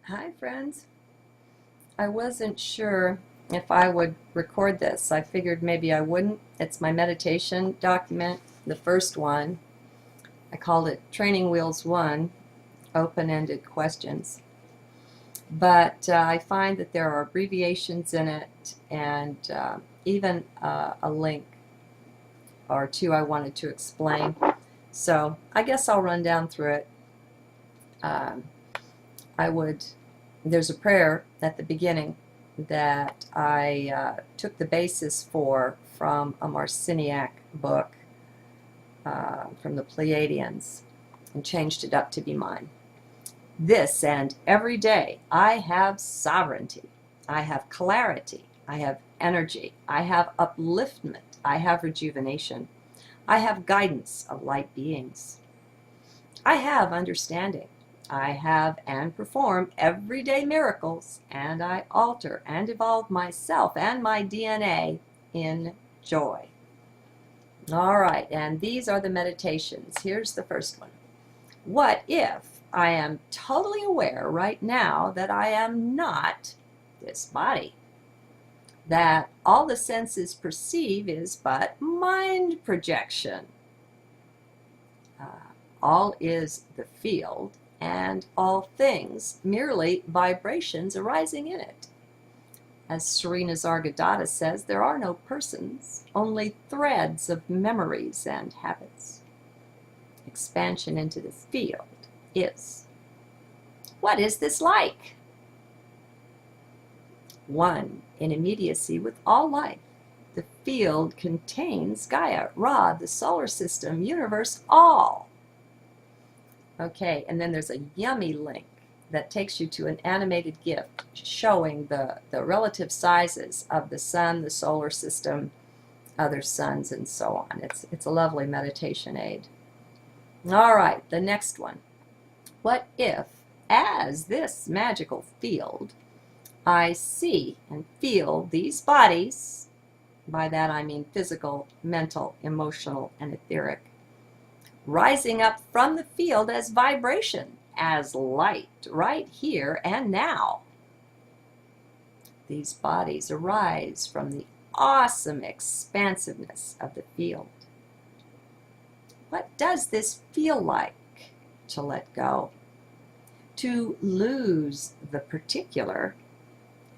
Hi, friends. I wasn't sure if I would record this. I figured maybe I wouldn't. It's my meditation document, the first one. I called it Training Wheels 1, Open-Ended Questions. But I find that there are abbreviations in it and even a link or two I wanted to explain. So I guess I'll run down through it. Um, I would, there's a prayer at the beginning that I took the basis for from a Marciniak book from the Pleiadians and changed it up to be mine. This and every day I have sovereignty, I have clarity, I have energy, I have upliftment, I have rejuvenation, I have guidance of light beings. I have understanding. I have and perform everyday miracles, and I alter and evolve myself and my DNA in joy. All right, and these are the meditations. Here's the first one. What if I am totally aware right now that I am not this body? That all the senses perceive is but mind projection. All is the field, and all things merely vibrations arising in it. As Serena Zargadata says, there are no persons, only threads of memories and habits. Expansion into the field is. What is this like? One in immediacy with all life. The field contains Gaia, Ra, the solar system, universe, all. Okay, and then there's a yummy link that takes you to an animated GIF showing the relative sizes of the sun, the solar system, other suns, and so on. It's a lovely meditation aid. All right, the next one. What if, as this magical field, I see and feel these bodies, by that I mean physical, mental, emotional, and etheric, rising up from the field as vibration, as light, right here and now. These bodies arise from the awesome expansiveness of the field. What does this feel like to let go? To lose the particular,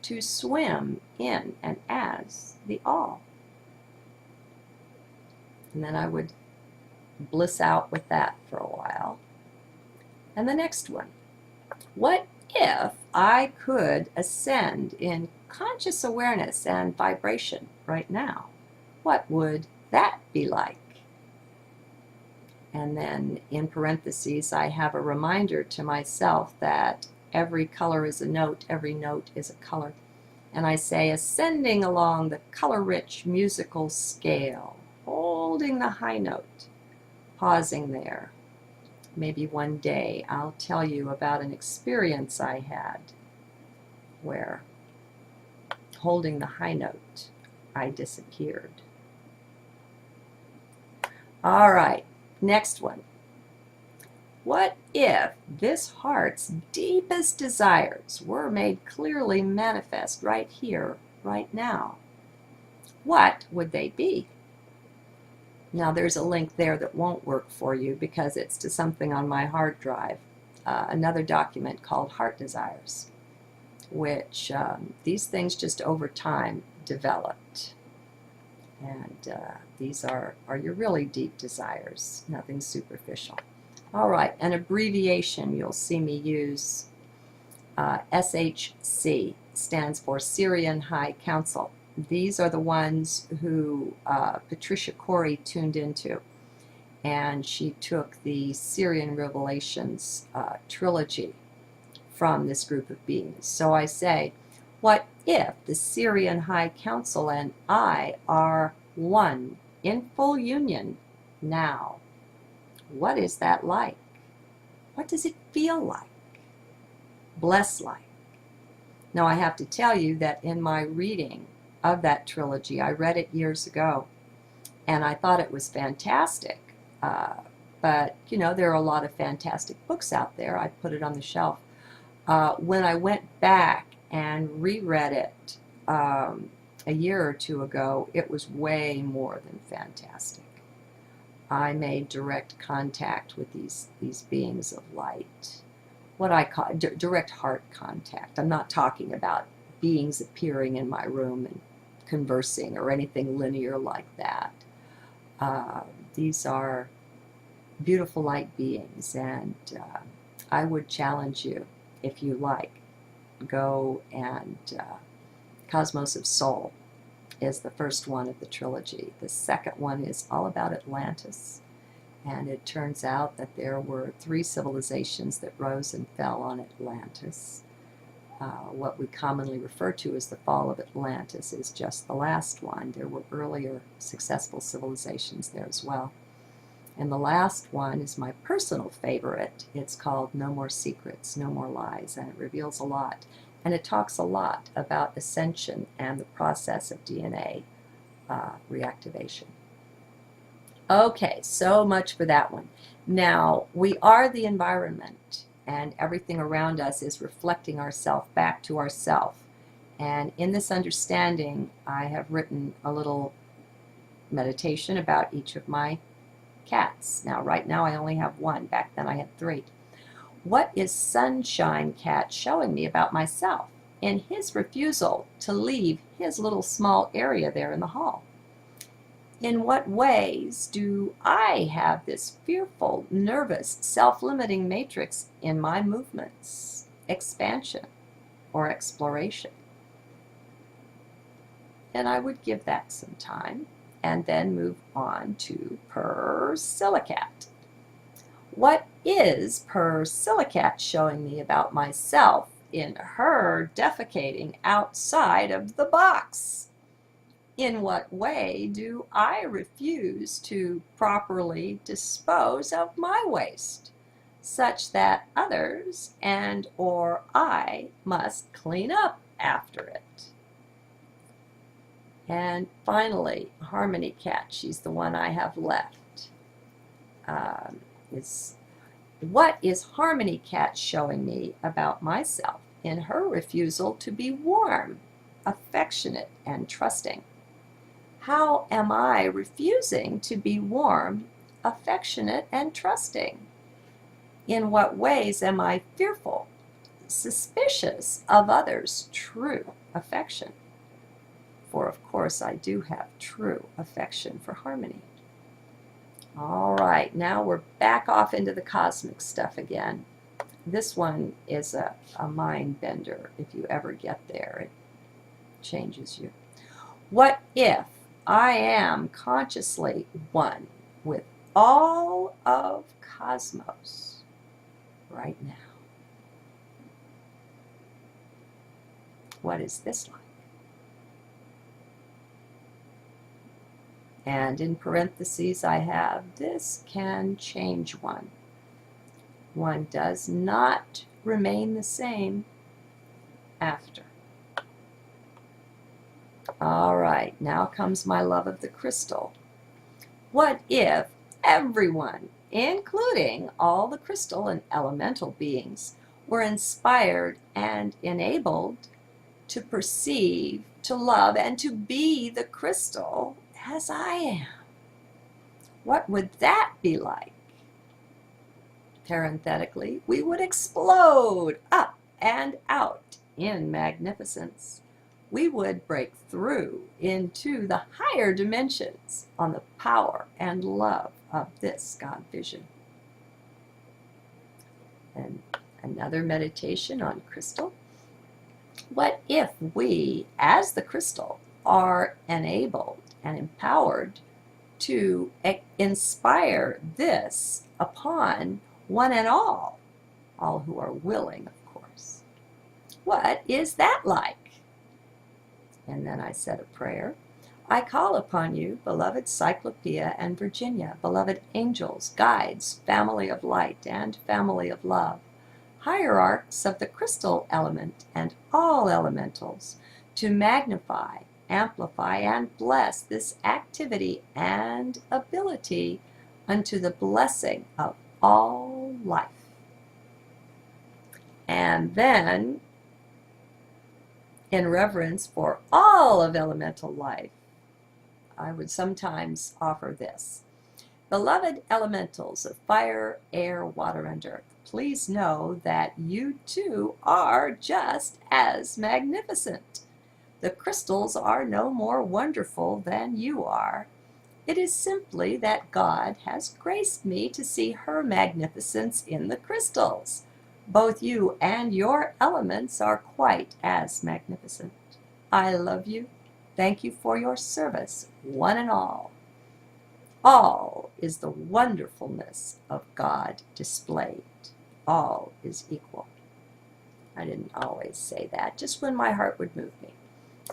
to swim in and as the all. And then I would bliss out with that for a while. And the next one. What if I could ascend in conscious awareness and vibration right now? What would that be like? And then in parentheses, I have a reminder to myself that every color is a note, every note is a color. And I say, ascending along the color-rich musical scale, holding the high note, pausing there. Maybe one day I'll tell you about an experience I had where, holding the high note, I disappeared. All right, next one. What if this heart's deepest desires were made clearly manifest right here, right now? What would they be? Now there's a link there that won't work for you because it's to something on my hard drive, another document called Heart Desires, which these things just over time developed. And these are your really deep desires, nothing superficial. All right, an abbreviation you'll see me use, SHC, stands for Syrian High Council. These are the ones who Patricia Corey tuned into, and she took the Syrian Revelations trilogy from this group of beings. So I say, what if the Syrian High Council and I are one in full union now? What is that like? What does it feel like? Bless like? Now I have to tell you that in my reading of that trilogy, I read it years ago, and I thought it was fantastic. But, you know, there are a lot of fantastic books out there. I put it on the shelf. When I went back and reread it a year or two ago, it was way more than fantastic. I made direct contact with these beings of light, what I call direct heart contact. I'm not talking about beings appearing in my room and conversing or anything linear like that. These are beautiful light beings, and I would challenge you, if you like, go and Cosmos of Soul is the first one of the trilogy. The second one is all about Atlantis, and it turns out that there were 3 civilizations that rose and fell on Atlantis. What we commonly refer to as the fall of Atlantis is just the last one. There were earlier successful civilizations there as well. And the last one is my personal favorite. It's called No More Secrets, No More Lies, and it reveals a lot. And it talks a lot about ascension and the process of DNA reactivation. Okay, so much for that one. Now, we are the environment, and everything around us is reflecting ourself back to ourself. And in this understanding, I have written a little meditation about each of my cats. Now, right now, I only have 1. Back then, I had 3. What is Sunshine Cat showing me about myself in his refusal to leave his little small area there in the hall? In what ways do I have this fearful, nervous, self-limiting matrix in my movements, expansion, or exploration? And I would give that some time and then move on to Persilicat. What is Persilicat showing me about myself in her defecating outside of the box? In what way do I refuse to properly dispose of my waste, such that others and or I must clean up after it? And finally, Harmony Cat, she's the one I have left. What is Harmony Cat showing me about myself in her refusal to be warm, affectionate, and trusting? How am I refusing to be warm, affectionate, and trusting? In what ways am I fearful, suspicious of others' true affection? For of course I do have true affection for Harmony. All right, now we're back off into the cosmic stuff again. This one is a mind bender. If you ever get there, it changes you. What if I am consciously one with all of cosmos right now? What is this like? And in parentheses I have, this can change one. One does not remain the same after. All right, now comes my love of the crystal. What if everyone, including all the crystal and elemental beings, were inspired and enabled to perceive, to love, and to be the crystal as I am? What would that be like? Parenthetically, we would explode up and out in magnificence. We would break through into the higher dimensions on the power and love of this God vision. And another meditation on crystal. What if we, as the crystal, are enabled and empowered to inspire this upon one and all who are willing, of course? What is that like? And then I said a prayer. I call upon you, beloved Cyclopea and Virginia, beloved angels, guides, family of light and family of love, hierarchs of the crystal element and all elementals, to magnify, amplify, and bless this activity and ability unto the blessing of all life. And then, in reverence for all of elemental life, I would sometimes offer this. Beloved elementals of fire, air, water, and earth, please know that you too are just as magnificent. The crystals are no more wonderful than you are. It is simply that God has graced me to see her magnificence in the crystals. Both you and your elements are quite as magnificent. I love you. Thank you for your service, one and all. All is the wonderfulness of God displayed. All is equal. I didn't always say that, just when my heart would move me.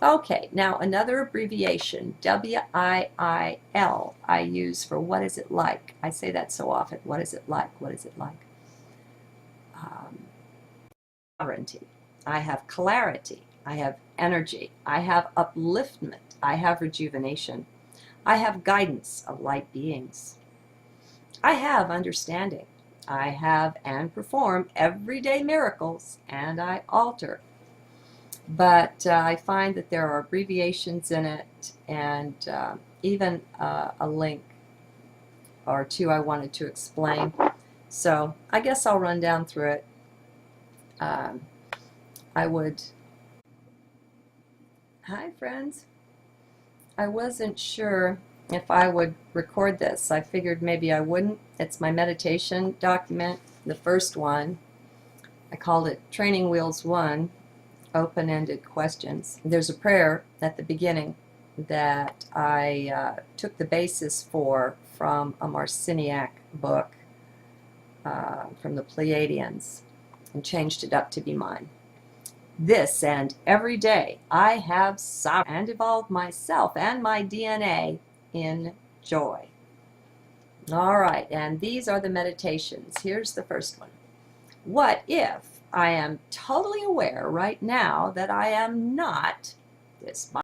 Okay, now another abbreviation, W-I-I-L, I use for what is it like. I say that so often. What is it like? What is it like? Sovereignty. I have clarity. I have energy. I have upliftment. I have rejuvenation. I have guidance of light beings. I have understanding. I have and perform everyday miracles, and I alter. But I find that there are abbreviations in it, and even a link or two I wanted to explain. So I guess I'll run down through it. I would... Hi, friends. I wasn't sure if I would record this. I figured maybe I wouldn't. It's my meditation document, the first one. I called it Training Wheels 1, Open-Ended Questions. There's a prayer at the beginning that I took the basis for from a Marciniak book from the Pleiadians and changed it up to be mine. This and every day I have sovereign and evolved myself and my DNA in joy. All right, and these are the meditations. Here's the first one. What if I am totally aware right now that I am not this